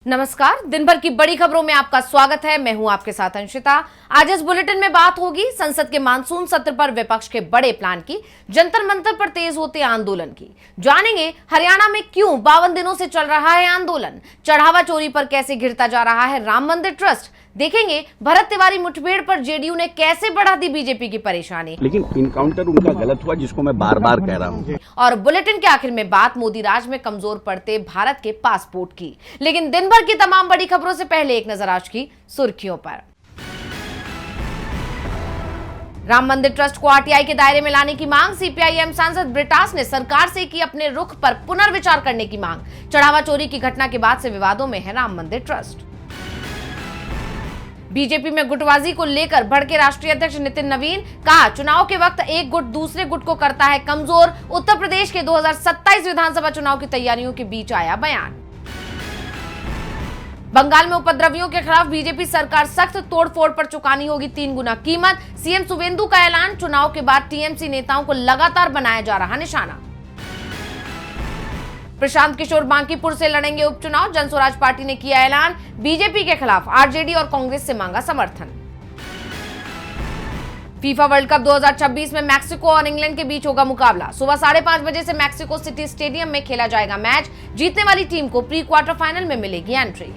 नमस्कार, दिन भर की बड़ी खबरों में आपका स्वागत है। मैं हूं आपके साथ अंशिता। आज इस बुलेटिन में बात होगी संसद के मानसून सत्र पर विपक्ष के बड़े प्लान की, जंतर मंतर पर तेज होते आंदोलन की। जानेंगे हरियाणा में क्यों 52 दिनों से चल रहा है आंदोलन, चढ़ावा चोरी पर कैसे घिरता जा रहा है राम मंदिर ट्रस्ट। देखेंगे भरत तिवारी मुठभेड़ पर जेडीयू ने कैसे बढ़ा दी बीजेपी की परेशानी। लेकिन इनकाउंटर उनका गलत हुआ, जिसको मैं बार बार कह रहा हूँ। और बुलेटिन के आखिर में बात मोदी राज में कमजोर पड़ते भारत के पासपोर्ट की। लेकिन दिन भर की तमाम बड़ी खबरों से पहले एक नजर आज की सुर्खियों पर। राम मंदिर ट्रस्ट को आरटीआई के दायरे में लाने की मांग। सीपीआईएम सांसद ब्रिटास ने सरकार से की अपने रुख पर पुनर्विचार करने की मांग। चढ़ावा चोरी की घटना के बाद से विवादों में है राम मंदिर ट्रस्ट। बीजेपी में गुटबाजी को लेकर भड़के राष्ट्रीय अध्यक्ष नितिन नवीन। कहा, चुनाव के वक्त एक गुट दूसरे गुट को करता है कमजोर। उत्तर प्रदेश के 2027 विधानसभा चुनाव की तैयारियों के बीच आया बयान। बंगाल में उपद्रवियों के खिलाफ बीजेपी सरकार सख्त, तोड़फोड़ पर चुकानी होगी 3 गुना कीमत। सीएम शुवेंदु का ऐलान। चुनाव के बाद टीएमसी नेताओं को लगातार बनाया जा रहा निशाना। प्रशांत किशोर बांकीपुर से लड़ेंगे उपचुनाव। जनस्वराज पार्टी ने किया ऐलान। बीजेपी के खिलाफ आरजेडी और कांग्रेस से मांगा समर्थन। फीफा वर्ल्ड कप 2026 में मैक्सिको और इंग्लैंड के बीच होगा मुकाबला। सुबह 5:30 बजे से मैक्सिको सिटी स्टेडियम में खेला जाएगा मैच। जीतने वाली टीम को प्री क्वार्टर फाइनल में मिलेगी एंट्री।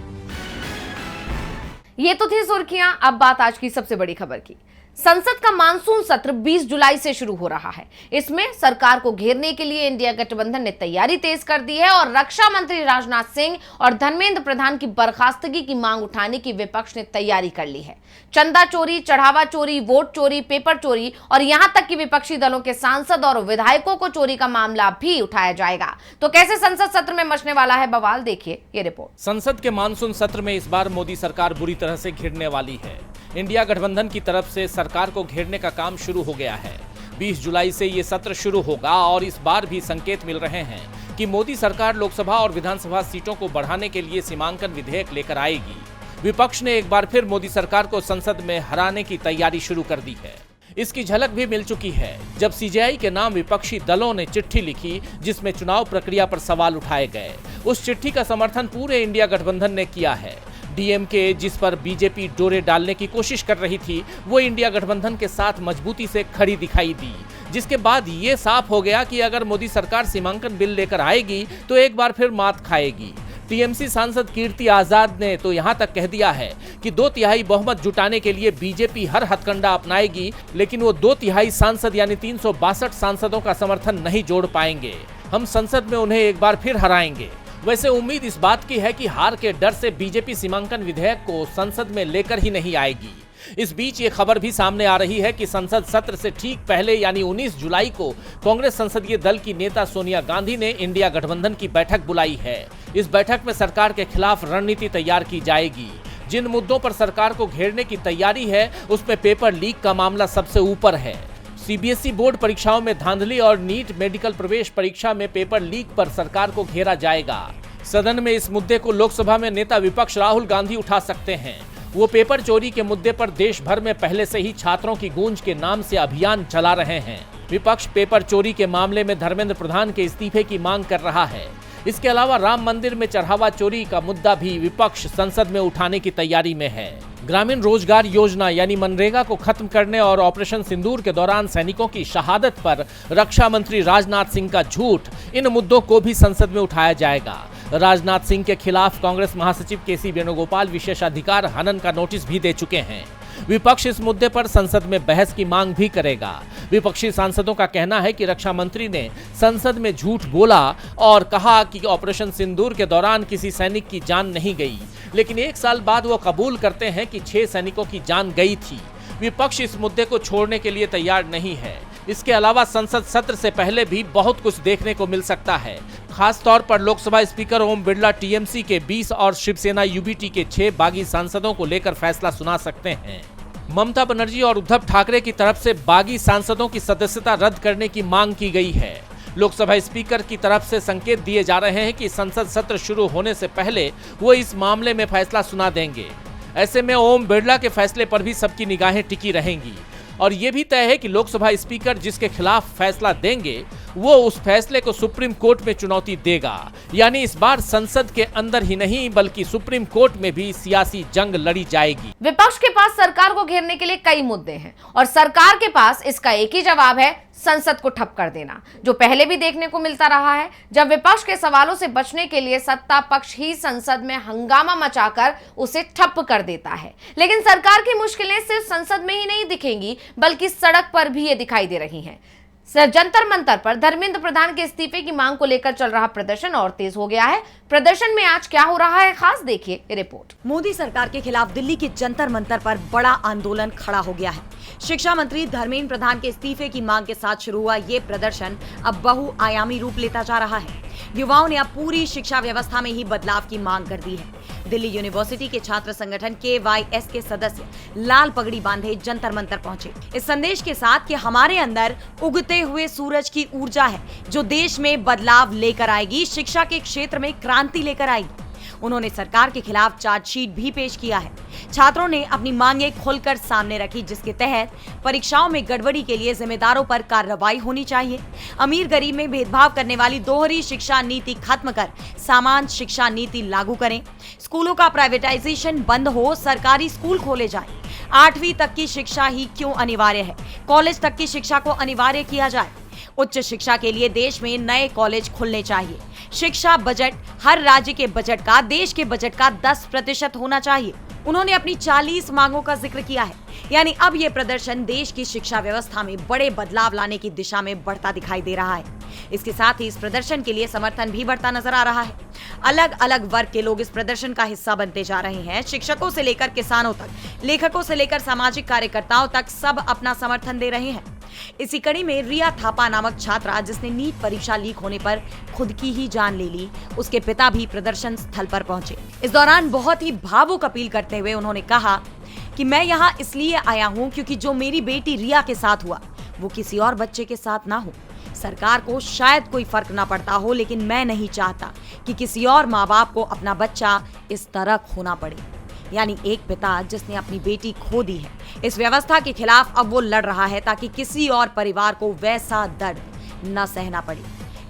ये तो थी सुर्खियां। अब बात आज की सबसे बड़ी खबर की। संसद का मानसून सत्र 20 जुलाई से शुरू हो रहा है। इसमें सरकार को घेरने के लिए इंडिया गठबंधन ने तैयारी तेज कर दी है और रक्षा मंत्री राजनाथ सिंह और धर्मेंद्र प्रधान की बर्खास्तगी की मांग उठाने की विपक्ष ने तैयारी कर ली है। चंदा चोरी, चढ़ावा चोरी, वोट चोरी, पेपर चोरी और यहां तक कि विपक्षी दलों के सांसद और विधायकों को चोरी का मामला भी उठाया जाएगा। तो कैसे संसद सत्र में मचने वाला है बवाल, देखिए ये रिपोर्ट। संसद के मानसून सत्र में इस बार मोदी सरकार बुरी तरह से घिरने वाली है। इंडिया गठबंधन की तरफ से सरकार को घेरने का काम शुरू हो गया है। 20 जुलाई से ये सत्र शुरू होगा और इस बार भी संकेत मिल रहे हैं कि मोदी सरकार लोकसभा और विधानसभा सीटों को बढ़ाने के लिए सीमांकन विधेयक लेकर आएगी। विपक्ष ने एक बार फिर मोदी सरकार को संसद में हराने की तैयारी शुरू कर दी है। इसकी झलक भी मिल चुकी है जब सीजेआई के नाम विपक्षी दलों ने चिट्ठी लिखी जिसमें चुनाव प्रक्रिया पर सवाल उठाए गए। उस चिट्ठी का समर्थन पूरे इंडिया गठबंधन ने किया है। डीएमके, जिस पर बीजेपी डोरे डालने की कोशिश कर रही थी, वो इंडिया गठबंधन के साथ मजबूती से खड़ी दिखाई दी, जिसके बाद ये साफ हो गया कि अगर मोदी सरकार सीमांकन बिल लेकर आएगी तो एक बार फिर मात खाएगी। टीएमसी सांसद कीर्ति आजाद ने तो यहां तक कह दिया है कि 2/3 बहुमत जुटाने के लिए बीजेपी हर हथकंडा अपनाएगी, लेकिन वो 2/3 सांसद यानी 362 सांसदों का समर्थन नहीं जोड़ पाएंगे। हम संसद में उन्हें एक बार फिर हराएंगे। वैसे उम्मीद इस बात की है कि हार के डर से बीजेपी सीमांकन विधेयक को संसद में लेकर ही नहीं आएगी। इस बीच ये खबर भी सामने आ रही है कि संसद सत्र से ठीक पहले यानी 19 जुलाई को कांग्रेस संसदीय दल की नेता सोनिया गांधी ने इंडिया गठबंधन की बैठक बुलाई है। इस बैठक में सरकार के खिलाफ रणनीति तैयार की जाएगी। जिन मुद्दों पर सरकार को घेरने की तैयारी है उसमें पेपर लीक का मामला सबसे ऊपर है। सीबीएसई बोर्ड परीक्षाओं में धांधली और नीट मेडिकल प्रवेश परीक्षा में पेपर लीक पर सरकार को घेरा जाएगा। सदन में इस मुद्दे को लोकसभा में नेता विपक्ष राहुल गांधी उठा सकते हैं। वो पेपर चोरी के मुद्दे पर देश भर में पहले से ही छात्रों की गूंज के नाम से अभियान चला रहे हैं। विपक्ष पेपर चोरी के मामले में धर्मेंद्र प्रधान के इस्तीफे की मांग कर रहा है। इसके अलावा राम मंदिर में चढ़ावा चोरी का मुद्दा भी विपक्ष संसद में उठाने की तैयारी में है। ग्रामीण रोजगार योजना यानी मनरेगा को खत्म करने और ऑपरेशन सिंदूर के दौरान सैनिकों की शहादत पर रक्षा मंत्री राजनाथ सिंह का झूठ, इन मुद्दों को भी संसद में उठाया जाएगा। राजनाथ सिंह के खिलाफ कांग्रेस महासचिव केसी वेणुगोपाल विशेषाधिकार हनन का नोटिस भी दे चुके हैं। विपक्ष इस मुद्दे पर संसद में बहस की मांग भी करेगा। विपक्षी सांसदों का कहना है कि रक्षा मंत्री ने संसद में झूठ बोला और कहा कि ऑपरेशन सिंदूर के दौरान किसी सैनिक की जान नहीं गई, लेकिन 1 साल बाद वो कबूल करते हैं कि 6 सैनिकों की जान गई थी। विपक्ष इस मुद्दे को छोड़ने के लिए तैयार नहीं है। इसके अलावा संसद सत्र से पहले भी बहुत कुछ देखने को मिल सकता है। खास तौर पर लोकसभा स्पीकर ओम बिरला टीएमसी के 20 और शिवसेना यूबीटी के 6 बागी सांसदों को लेकर फैसला सुना सकते हैं। ममता बनर्जी और उद्धव ठाकरे की तरफ से बागी सांसदों की सदस्यता रद्द करने की मांग की गई है। लोकसभा स्पीकर की तरफ से संकेत दिए जा रहे हैं कि संसद सत्र शुरू होने से पहले वो इस मामले में फैसला सुना देंगे। ऐसे में ओम बिरला के फैसले पर भी सबकी निगाहें टिकी रहेंगी और ये भी तय है कि लोकसभा स्पीकर जिसके खिलाफ फैसला देंगे वो उस फैसले को सुप्रीम कोर्ट में चुनौती देगा। यानी इस बार संसद के अंदर ही नहीं बल्कि सुप्रीम कोर्ट में भी सियासी जंग लड़ी जाएगी। विपक्ष के पास सरकार को घेरने के लिए कई मुद्दे हैं और सरकार के पास इसका एक ही जवाब है, संसद को ठप कर देना, जो पहले भी देखने को मिलता रहा है। जब विपक्ष के सवालों से बचने के लिए सत्ता पक्ष ही संसद में हंगामा मचाकर उसे ठप कर देता है। लेकिन सरकार की मुश्किलें सिर्फ संसद में ही नहीं दिखेंगी बल्कि सड़क पर भी ये दिखाई दे रही हैं। जंतर मंतर पर धर्मेंद्र प्रधान के इस्तीफे की मांग को लेकर चल रहा प्रदर्शन और तेज हो गया है। प्रदर्शन में आज क्या हो रहा है, खास देखिए रिपोर्ट। मोदी सरकार के खिलाफ दिल्ली के जंतर मंतर पर बड़ा आंदोलन खड़ा हो गया है। शिक्षा मंत्री धर्मेंद्र प्रधान के इस्तीफे की मांग के साथ शुरू हुआ ये प्रदर्शन अब बहुआयामी रूप लेता जा रहा है। युवाओं ने अब पूरी शिक्षा व्यवस्था में ही बदलाव की मांग कर दी है। दिल्ली यूनिवर्सिटी के छात्र संगठन KYS के सदस्य लाल पगड़ी बांधे जंतर मंतर पहुंचे, इस संदेश के साथ कि हमारे अंदर उगते हुए सूरज की ऊर्जा है जो देश में बदलाव लेकर आएगी, शिक्षा के क्षेत्र में क्रांति लेकर आएगी। उन्होंने सरकार के खिलाफ चार्जशीट भी पेश किया है। छात्रों ने अपनी मांगें खुलकर सामने रखी, जिसके तहत परीक्षाओं में गड़बड़ी के लिए जिम्मेदारों पर कार्रवाई होनी चाहिए। अमीर गरीब में भेदभाव करने वाली दोहरी शिक्षा नीति खत्म कर समान शिक्षा नीति लागू करें। स्कूलों का प्राइवेटाइजेशन बंद हो, सरकारी स्कूल खोले जाएं। 8वीं तक की शिक्षा ही क्यों अनिवार्य है, कॉलेज तक की शिक्षा को अनिवार्य किया जाए। उच्च शिक्षा के लिए देश में नए कॉलेज खुलने चाहिए। शिक्षा बजट हर राज्य के बजट का, देश के बजट का 10% होना चाहिए। उन्होंने अपनी 40 मांगों का जिक्र किया है। यानी अब ये प्रदर्शन देश की शिक्षा व्यवस्था में बड़े बदलाव लाने की दिशा में बढ़ता दिखाई दे रहा है। इसके साथ ही इस प्रदर्शन के लिए समर्थन भी बढ़ता नजर आ रहा है। अलग अलग वर्ग के लोग इस प्रदर्शन का हिस्सा बनते जा रहे हैं। शिक्षकों से लेकर किसानों तक, लेखकों से लेकर सामाजिक कार्यकर्ताओं तक सब अपना समर्थन दे रहे हैं। इसी कड़ी में रिया थापा नामक छात्रा, जिसने नीट परीक्षा लीक होने पर खुद की ही जान ले ली, उसके पिता भी प्रदर्शन स्थल पर पहुंचे। इस दौरान बहुत ही भावुक अपील करते हुए उन्होंने कहा कि मैं यहाँ इसलिए आया हूँ क्योंकि जो मेरी बेटी रिया के साथ हुआ वो किसी और बच्चे के साथ ना हो। सरकार को शायद कोई फर्क ना पड़ता हो, लेकिन मैं नहीं चाहता कि किसी और माँ बाप को अपना बच्चा इस तरह खोना पड़े। यानी एक पिता जिसने अपनी बेटी खो दी है, इस व्यवस्था के खिलाफ अब वो लड़ रहा है ताकि किसी और परिवार को वैसा दर्द न सहना पड़े।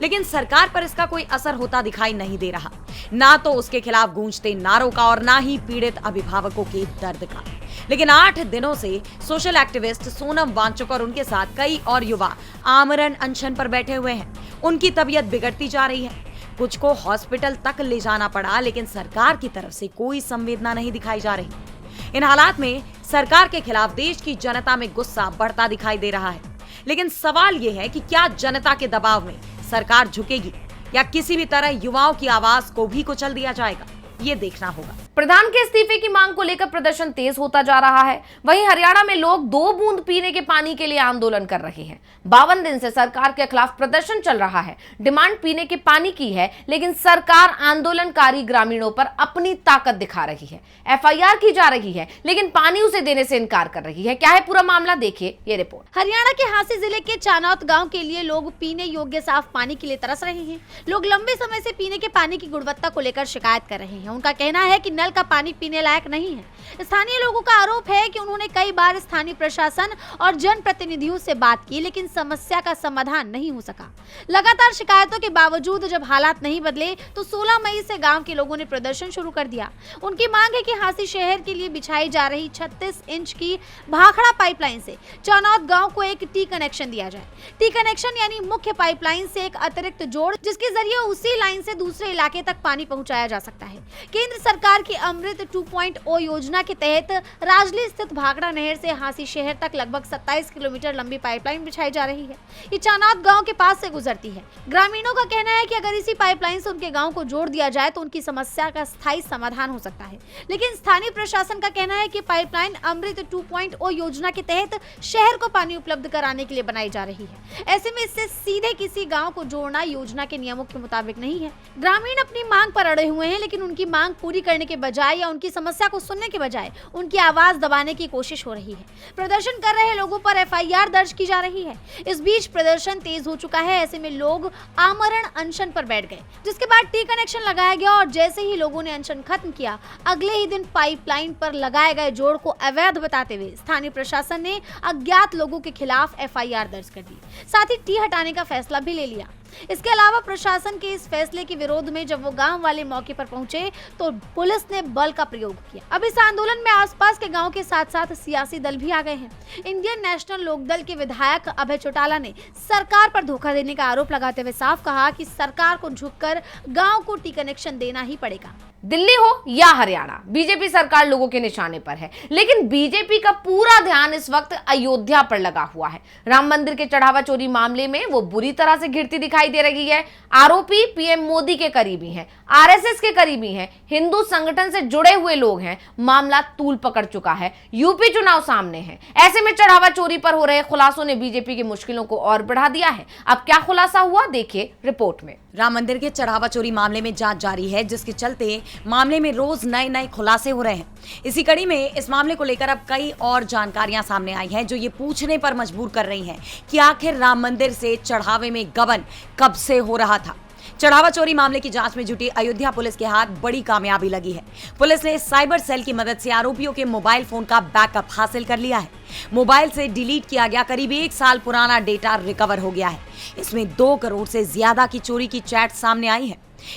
लेकिन सरकार पर इसका कोई असर होता दिखाई नहीं दे रहा, ना तो उसके खिलाफ गूंजते नारों का और ना ही पीड़ित अभिभावकों के दर्द का। लेकिन 8 दिनों से सोशल एक्टिविस्ट सोनम वांगचुक और उनके साथ कई और युवा आमरण अनशन पर बैठे हुए हैं। उनकी तबीयत बिगड़ती जा रही है, कुछ को हॉस्पिटल तक ले जाना पड़ा, लेकिन सरकार की तरफ से कोई संवेदना नहीं दिखाई जा रही। इन हालात में सरकार के खिलाफ देश की जनता में गुस्सा बढ़ता दिखाई दे रहा है। लेकिन सवाल यह है कि क्या जनता के दबाव में सरकार झुकेगी या किसी भी तरह युवाओं की आवाज को भी कुचल दिया जाएगा, ये देखना होगा। प्रधान के इस्तीफे की मांग को लेकर प्रदर्शन तेज होता जा रहा है। वहीं हरियाणा में लोग 2 बूंद पीने के पानी के लिए आंदोलन कर रहे हैं। 52 दिन से सरकार के खिलाफ प्रदर्शन चल रहा है। डिमांड पीने के पानी की है, लेकिन सरकार आंदोलनकारी ग्रामीणों पर अपनी ताकत दिखा रही है। FIR की जा रही है, लेकिन पानी उसे देने से इनकार कर रही है। क्या है पूरा मामला, देखिए ये रिपोर्ट। हरियाणा के हांसी जिले के चानौत गांव के लिए लोग पीने योग्य साफ पानी के लिए तरस रहे हैं। लोग लंबे समय से पीने के पानी की गुणवत्ता को लेकर शिकायत कर रहे हैं। उनका कहना है कि नल का पानी पीने लायक नहीं है। स्थानीय लोगों का आरोप है कि उन्होंने कई बार स्थानीय प्रशासन और जनप्रतिनिधियों से बात की, लेकिन समस्या का समाधान नहीं हो सका। लगातार शिकायतों के बावजूद जब हालात नहीं बदले तो 16 मई से गांव के लोगों ने प्रदर्शन शुरू कर दिया। उनकी मांग है कि हांसी शहर के लिए बिछाई जा रही 36 इंच की भाखड़ा पाइपलाइन से चानौत गांव को एक टी कनेक्शन दिया जाए। टी कनेक्शन यानी मुख्य पाइपलाइन से एक अतिरिक्त जोड़, जिसके जरिए उसी लाइन से दूसरे इलाके तक पानी पहुंचाया जा सकता है। केंद्र सरकार की अमृत 2.0 योजना के तहत राजली स्थित भाखड़ा नहर से हांसी शहर तक लगभग 27 किलोमीटर लंबी पाइपलाइन बिछाई जा रही है। ये चानौत गांव के पास से गुजरती है। ग्रामीणों का कहना है कि अगर इसी पाइपलाइन से उनके गांव को जोड़ दिया जाए तो उनकी समस्या का स्थायी समाधान हो सकता है। लेकिन स्थानीय प्रशासन का कहना है कि पाइपलाइन अमृत 2.0 योजना के तहत शहर को पानी उपलब्ध कराने के लिए बनाई जा रही है। ऐसे में इससे सीधे किसी गाँव को जोड़ना योजना के नियमों के मुताबिक नहीं है। ग्रामीण अपनी मांग पर अड़े हुए हैं, लेकिन उनकी मांग पूरी करने के बजाय या उनकी समस्या को सुनने के बजाय उनकी आवाज दबाने की कोशिश हो रही है। प्रदर्शन कर रहे लोगों पर एफआईआर दर्ज की जा रही है। इस बीच प्रदर्शन तेज हो चुका है। ऐसे में लोग आमरण अनशन पर बैठ गए, जिसके बाद टी कनेक्शन लगाया गया और जैसे ही लोगों ने अनशन खत्म किया, अगले ही दिन पाइपलाइन पर लगाए गए जोड़ को अवैध बताते हुए स्थानीय प्रशासन ने अज्ञात लोगों के खिलाफ एफआईआर दर्ज कर दी। साथ ही टी हटाने का फैसला भी ले लिया। इसके अलावा प्रशासन के इस फैसले के विरोध में जब वो गांव वाले मौके पर पहुंचे तो पुलिस ने बल का प्रयोग किया। अब इस आंदोलन में आसपास के गांव के साथ साथ सियासी दल भी आ गए हैं। इंडियन नेशनल लोकदल के विधायक अभय चौटाला ने सरकार पर धोखा देने का आरोप लगाते हुए साफ कहा कि सरकार को झुककर गांव को टी कनेक्शन देना ही पड़ेगा। दिल्ली हो या हरियाणा, बीजेपी सरकार लोगों के निशाने पर है, लेकिन बीजेपी का पूरा ध्यान इस वक्त अयोध्या पर लगा हुआ है। राम मंदिर के चढ़ावा चोरी मामले में वो बुरी तरह से घिरती दिखाई दे रही है। आरोपी पीएम मोदी के करीबी हैं, आरएसएस के करीबी हैं, हिंदू संगठन से जुड़े हुए लोग हैं। मामला तूल पकड़ चुका है। यूपी चुनाव सामने है। ऐसे में चढ़ावा चोरी पर हो रहे खुलासों ने बीजेपी की मुश्किलों को और बढ़ा दिया है। अब क्या खुलासा हुआ, देखिए रिपोर्ट में। राम मंदिर के चढ़ावा चोरी मामले में जांच जारी है, जिसके चलते मामले में रोज नए खुलासे हो रहे हैं। इसी कड़ी में इस मामले को लेकर अब कई और जानकारियां सामने आई हैं, जो ये पूछने पर मजबूर कर रही हैं कि आखिर राम मंदिर से चढ़ावे में गबन कब से हो रहा था। चढ़ावा चोरी मामले की जांच में जुटी अयोध्या पुलिस के हाथ बड़ी कामयाबी लगी है। पुलिस ने साइबर सेल की मदद से आरोपियों के मोबाइल फोन का बैकअप हासिल कर लिया है। मोबाइल से डिलीट किया गया करीब 1 साल पुराना डेटा रिकवर हो गया है। इसमें 2 करोड़ से ज्यादा की चोरी की चैट सामने आई है।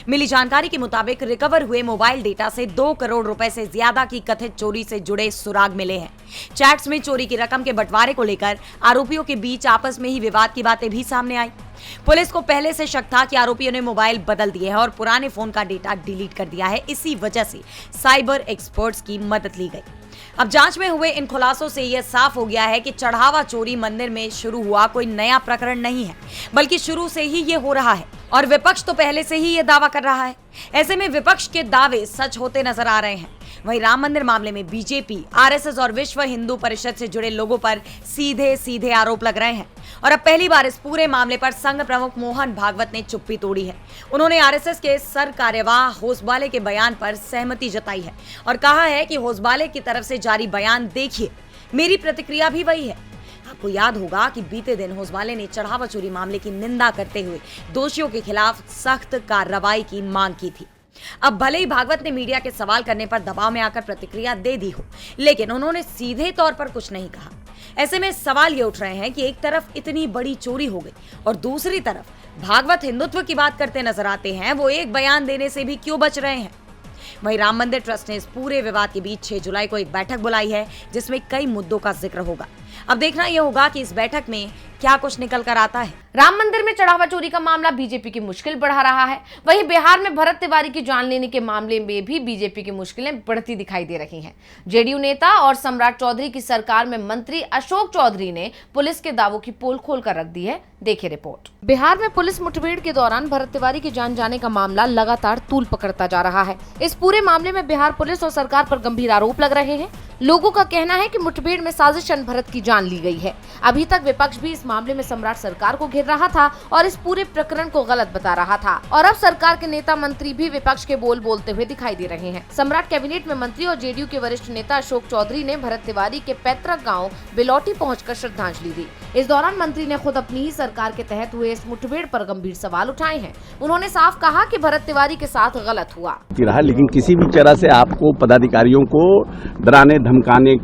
मिली जानकारी के मुताबिक रिकवर हुए मोबाइल डेटा से 2 करोड़ रुपए से ज्यादा की कथित चोरी से जुड़े सुराग मिले हैं। चैट्स में चोरी की रकम के बंटवारे को लेकर आरोपियों के बीच आपस में ही विवाद की बातें भी सामने आई। पुलिस को पहले से शक था कि आरोपियों ने मोबाइल बदल दिए हैं और पुराने फोन का डेटा डिलीट कर दिया है। इसी वजह से साइबर एक्सपर्ट्स की मदद ली गई। अब जांच में हुए इन खुलासों से यह साफ हो गया है कि चढ़ावा चोरी मंदिर में शुरू हुआ कोई नया प्रकरण नहीं है, बल्कि शुरू से ही ये हो रहा है और विपक्ष तो पहले से ही ये दावा कर रहा है। ऐसे में विपक्ष के दावे सच होते नजर आ रहे हैं। वहीं राम मंदिर मामले में बीजेपी, आरएसएस और विश्व हिंदू परिषद से जुड़े लोगों पर सीधे आरोप लग रहे हैं और अब पहली बार इस पूरे मामले पर संघ प्रमुख मोहन भागवत ने चुप्पी तोड़ी है। उन्होंने आरएसएस के सर कार्यवाह होसबाले के बयान पर सहमति जताई है और कहा है कि होसबाले की तरफ से जारी बयान देखिए, मेरी प्रतिक्रिया भी वही है। आपको याद होगा कि बीते दिन होसबाले ने चढ़ावा चोरी मामले की निंदा करते हुए दोषियों के खिलाफ सख्त कार्रवाई की मांग की थी। अब भले ही भागवत ने मीडिया के सवाल करने पर दबाव में आकर प्रतिक्रिया दे दी हो, लेकिन उन्होंने सीधे तौर पर कुछ नहीं कहा। ऐसे में सवाल ये उठ रहे हैं कि एक तरफ इतनी बड़ी चोरी हो गई और दूसरी तरफ भागवत हिंदुत्व की बात करते नजर आते हैं, वो एक बयान देने से भी क्यों बच रहे हैं। वहीं राम मंदिर ट्रस्ट ने इस पूरे विवाद के बीच 6 जुलाई को एक बैठक बुलाई है, जिसमें कई मुद्दों का जिक्र होगा। अब देखना यह होगा कि इस बैठक में क्या कुछ निकल कर आता है। राम मंदिर में चढ़ावा चोरी का मामला बीजेपी की मुश्किल बढ़ा रहा है। वहीं बिहार में भरत तिवारी की जान लेने के मामले में भी बीजेपी की मुश्किलें बढ़ती दिखाई दे रही हैं। जेडीयू नेता और सम्राट चौधरी की सरकार में मंत्री अशोक चौधरी ने पुलिस के दावों की पोल खोल कर रख दी है। देखिए रिपोर्ट। बिहार में पुलिस मुठभेड़ के दौरान भरत तिवारी की जान जाने का मामला लगातार तूल पकड़ता जा रहा है। इस पूरे मामले में बिहार पुलिस और सरकार पर गंभीर आरोप लग रहे हैं। लोगों का कहना है कि मुठभेड़ में साजिशन भरत की जान ली गई है। अभी तक विपक्ष भी इस मामले में सम्राट सरकार को घेर रहा था और इस पूरे प्रकरण को गलत बता रहा था और अब सरकार के नेता मंत्री भी विपक्ष के बोल बोलते हुए दिखाई दे रहे हैं। सम्राट कैबिनेट में मंत्री और जेडीयू के वरिष्ठ नेता अशोक चौधरी ने भरत तिवारी के पैतृक गांव बिलौटी पहुंचकर श्रद्धांजलि दी। इस दौरान मंत्री ने खुद अपनी ही सरकार के तहत हुए इस मुठभेड़ पर गंभीर सवाल उठाए हैं। उन्होंने साफ कहा कि भरत तिवारी के साथ गलत हुआ, लेकिन किसी भी तरह से आपको पदाधिकारियों को डराने धमकाने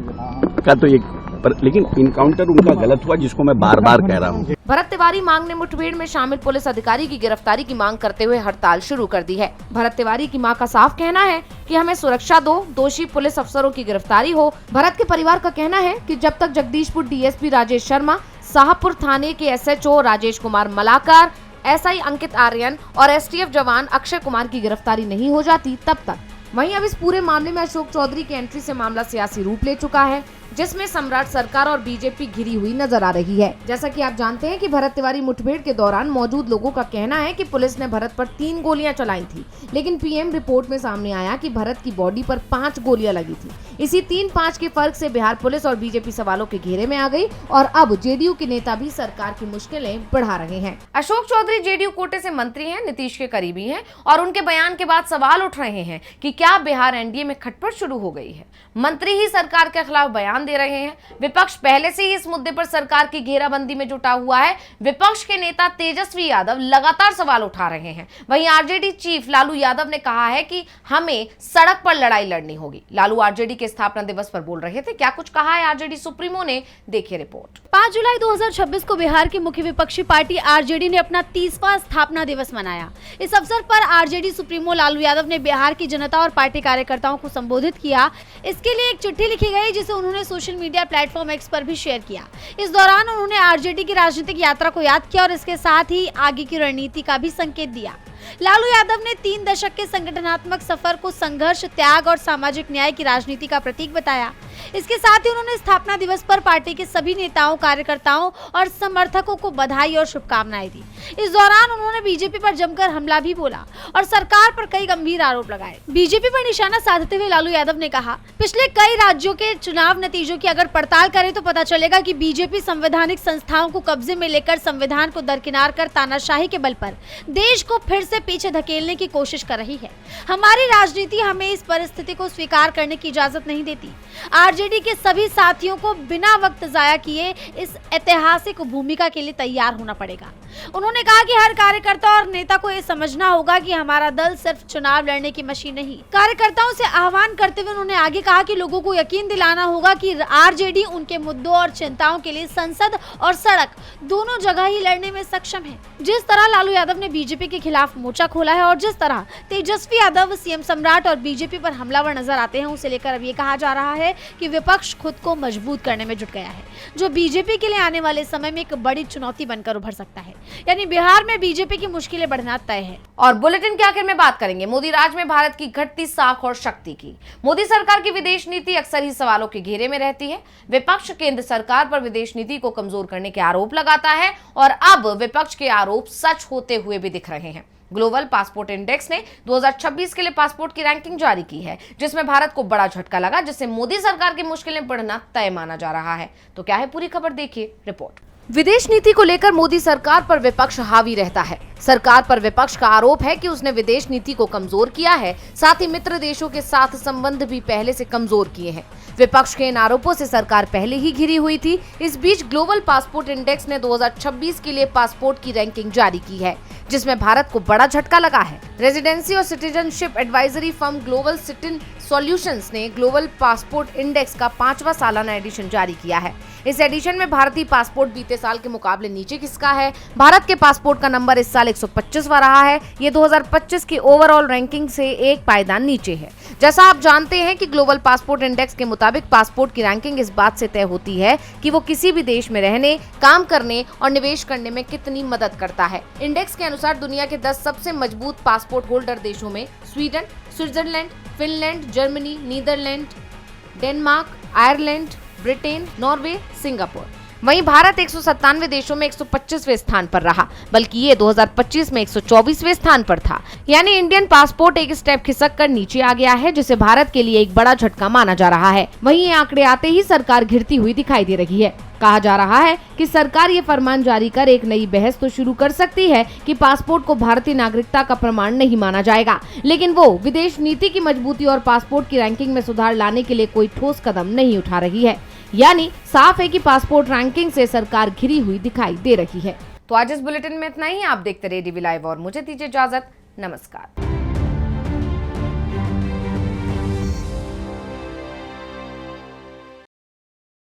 का तो एक लेकिन इनकाउंटर उनका गलत हुआ, जिसको मैं बार बार कह रहा हूँ। भरत तिवारी मांग ने मुठभेड़ में शामिल पुलिस अधिकारी की गिरफ्तारी की मांग करते हुए हड़ताल शुरू कर दी है। भरत तिवारी की मां का साफ कहना है कि हमें सुरक्षा दो, दोषी पुलिस अफसरों की गिरफ्तारी हो। भरत के परिवार का कहना है कि जब तक जगदीशपुर डीएसपी राजेश शर्मा, शाहपुर थाने के एसएचओ राजेश कुमार मलाकार, एसआई अंकित आर्यन और एसटीएफ जवान अक्षय कुमार की गिरफ्तारी नहीं हो जाती तब तक। वहीं अब इस पूरे मामले में अशोक चौधरी की एंट्री से मामला सियासी रूप ले चुका है। जिसमें सम्राट सरकार और बीजेपी घिरी हुई नजर आ रही है। जैसा कि आप जानते हैं कि भरत तिवारी मुठभेड़ के दौरान मौजूद लोगों का कहना है कि पुलिस ने भरत पर 3 गोलियां चलाई थी, लेकिन पीएम रिपोर्ट में सामने आया कि भरत की बॉडी पर 5 गोलियां लगी थी। इसी 3-5 के फर्क से बिहार पुलिस और बीजेपी सवालों के घेरे में आ गई और अब जेडीयू के नेता भी सरकार की मुश्किलें बढ़ा रहे हैं। अशोक चौधरी जेडीयू कोटे से मंत्री हैं, नीतीश के करीबी हैं और उनके बयान के बाद सवाल उठ रहे हैं कि क्या बिहार एनडीए में खटपट शुरू हो गई है। मंत्री ही सरकार के खिलाफ बयान दे रहे हैं। विपक्ष पहले से ही इस मुद्दे पर सरकार की घेराबंदी में जुटा हुआ है। विपक्ष के नेता तेजस्वी यादव लगातार सवाल उठा रहे हैं। वहीं आरजेडी चीफ लालू यादव ने कहा है कि हमें सड़क पर लड़ाई लड़नी होगी। लालू आरजेडी के स्थापना दिवस पर बोल रहे थे। क्या कुछ कहा है आरजेडी सुप्रीमो ने, देखिए रिपोर्ट। 5 जुलाई 2026 को बिहार की मुख्य विपक्षी पार्टी आरजेडी ने अपना 30वां स्थापना दिवस मनाया। इस अवसर पर आरजेडी सुप्रीमो लालू यादव ने बिहार की जनता और पार्टी कार्यकर्ताओं को संबोधित किया। इसके लिए एक चिट्ठी लिखी गई जिसे उन्होंने सोशल मीडिया प्लेटफॉर्म एक्स पर भी शेयर किया। इस दौरान उन्होंने आरजेडी की राजनीतिक यात्रा को याद किया और इसके साथ ही आगे की रणनीति का भी संकेत दिया। लालू यादव ने 3 दशक के संगठनात्मक सफर को संघर्ष, त्याग और सामाजिक न्याय की राजनीति का प्रतीक बताया। इसके साथ ही उन्होंने स्थापना दिवस पर पार्टी के सभी नेताओं, कार्यकर्ताओं और समर्थकों को बधाई और शुभकामनाएं दी। इस दौरान उन्होंने बीजेपी पर जमकर हमला भी बोला और सरकार पर कई गंभीर आरोप लगाए। बीजेपी पर निशाना साधते हुए लालू यादव ने कहा, पिछले कई राज्यों के चुनाव नतीजों की अगर पड़ताल करें तो पता चलेगा कि बीजेपी संवैधानिक संस्थाओं को कब्जे में लेकर संविधान को दरकिनार कर तानाशाही के बल पर देश को फिर से पीछे धकेलने की कोशिश कर रही है। हमारी राजनीति हमें इस परिस्थिति को स्वीकार करने की इजाजत नहीं देती। आरजेडी के सभी साथियों को बिना वक्त जाया किए इस ऐतिहासिक भूमिका के लिए तैयार होना पड़ेगा। उन्होंने कहा कि हर कार्यकर्ता और नेता को ये समझना होगा कि हमारा दल सिर्फ चुनाव लड़ने की मशीन नहीं। कार्यकर्ताओं से आह्वान करते हुए उन्होंने आगे कहा कि लोगों को यकीन दिलाना होगा कि आरजेडी उनके मुद्दों और चिंताओं के लिए संसद और सड़क दोनों जगह ही लड़ने में सक्षम है। जिस तरह लालू यादव ने बीजेपी के खिलाफ मोर्चा खोला है और जिस तरह तेजस्वी यादव सीएम सम्राट और बीजेपी पर हमलावर नजर आते हैं, उसे लेकर अब ये कहा जा रहा है कि विपक्ष खुद को मजबूत करने में जुट गया है, जो बीजेपी के लिए आने वाले समय में एक बड़ी चुनौती बनकर उभर सकता है। यानी बिहार में बीजेपी की मुश्किलें बढ़ना तय है। और बुलेटिन के आखिर में बात करेंगे मोदी राज में भारत की घटती साख और शक्ति की। मोदी सरकार की विदेश नीति अक्सर ही सवालों के घेरे में रहती है। विपक्ष केंद्र सरकार पर विदेश नीति को कमजोर करने के आरोप लगाता है और अब विपक्ष के आरोप सच होते हुए भी दिख रहे हैं। ग्लोबल पासपोर्ट इंडेक्स ने 2026 के लिए पासपोर्ट की रैंकिंग जारी की है, जिसमें भारत को बड़ा झटका लगा, जिससे मोदी सरकार की मुश्किलें बढ़ना तय माना जा रहा है। तो क्या है पूरी खबर, देखिए रिपोर्ट। विदेश नीति को लेकर मोदी सरकार पर विपक्ष हावी रहता है। सरकार पर विपक्ष का आरोप है कि उसने विदेश नीति को कमजोर किया है, साथ ही मित्र देशों के साथ संबंध भी पहले से कमजोर किए हैं। विपक्ष के इन आरोपों से सरकार पहले ही घिरी हुई थी। इस बीच ग्लोबल पासपोर्ट इंडेक्स ने 2026 के लिए पासपोर्ट की रैंकिंग जारी की है, जिसमें भारत को बड़ा झटका लगा है। रेजिडेंसी और citizenship advisory firm global citizen solutions ने ग्लोबल पासपोर्ट इंडेक्स का 5वां सालाना एडिशन जारी किया है। इस एडिशन में भारतीय पासपोर्ट बीते साल के मुकाबले नीचे खिसका है। भारत के पासपोर्ट का नंबर इस साल 125वां रहा है। ये 2025 की ओवरऑल रैंकिंग से एक पायदान नीचे है। जैसा आप जानते हैं कि ग्लोबल पासपोर्ट इंडेक्स के मुताबिक पासपोर्ट की रैंकिंग इस बात से तय होती है कि वो किसी भी देश में रहने, काम करने और निवेश करने में कितनी मदद करता है। इंडेक्स के अनुसार दुनिया के 10 सबसे मजबूत पासपोर्ट होल्डर देशों में Sweden, Switzerland, Finland, Germany, Netherlands, Denmark, Ireland, Britain, Norway, Singapore. वहीं भारत 197 देशों में 125वें स्थान पर रहा, बल्कि ये 2025 में 124वें स्थान पर था। यानी इंडियन पासपोर्ट एक स्टेप खिसक कर नीचे आ गया है, जिसे भारत के लिए एक बड़ा झटका माना जा रहा है। वहीं ये आंकड़े आते ही सरकार घिरती हुई दिखाई दे रही है। कहा जा रहा है कि सरकार ये फरमान जारी कर एक नई बहस तो शुरू कर सकती है कि पासपोर्ट को भारतीय नागरिकता का प्रमाण नहीं माना जाएगा, लेकिन वो विदेश नीति की मजबूती और पासपोर्ट की रैंकिंग में सुधार लाने के लिए कोई ठोस कदम नहीं उठा रही है। यानी साफ है कि पासपोर्ट रैंकिंग से सरकार घिरी हुई दिखाई दे रही है। तो आज इस बुलेटिन में इतना ही। आप देखते रहिए डीवी लाइव और मुझे दीजिए इजाजत। नमस्कार।